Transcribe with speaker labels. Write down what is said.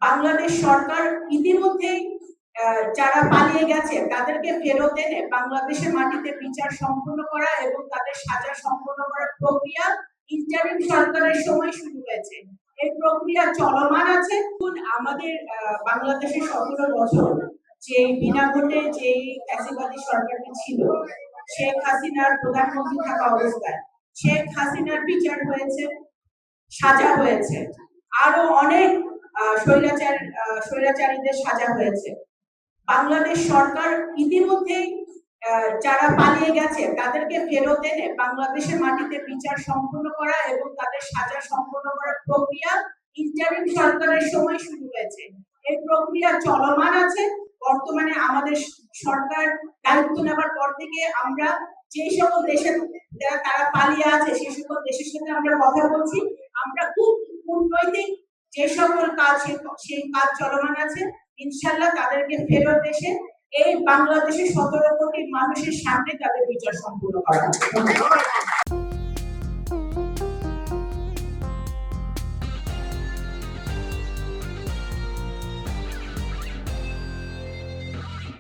Speaker 1: বাংলাদেশ সরকার ইতিমধ্যেই যারা পালিয়ে গেছে তাদেরকে ফেরত এনে বাংলাদেশের মাটিতে বিচার সম্পন্ন করা এবং তাদের সাজা সম্পন্ন করার প্রক্রিয়া ইন্টারিম সরকারের সময় শুরু হয়েছে। এই প্রক্রিয়া চলমান আছে। আমাদের বাংলাদেশের 17 বছর যে বিনা ভোটে যে ফ্যাসিবাদী সরকারটি ছিল, শেখ হাসিনার প্রধানমন্ত্রী থাকা অবস্থায় শেখ হাসিনার বিচার হয়েছে, সাজা হয়েছে, আরো অনেক স্বৈরাচারীদের সাজা হয়েছে। বাংলাদেশ সরকার ইতিমধ্যেই যারা পালিয়ে গেছে তাদেরকে ফেরত এনে বাংলাদেশের মাটিতে বিচার সম্পন্ন করা এবং তাদের সাজা সম্পন্ন করার প্রক্রিয়া ইন্টারিম সরকারের সময় শুরু হয়েছে। এই প্রক্রিয়া চলমান আছে। বর্তমানে আমাদের সরকার দায়িত্ব নেওয়ার পর থেকে আমরা যে সকল দেশের তারা পালিয়ে আছে সেই সকল দেশের সাথে আমরা কথা বলছি। আমরা খুব কূটনৈতিক যে সকল কাজ সেই কাজ চলমান আছে। ইনশাআল্লাহ তাদেরকে ফেরত এসে এই বাংলাদেশের 17 কোটি মানুষের সামনে তাদের বিচার সম্পূর্ণ করা হবে।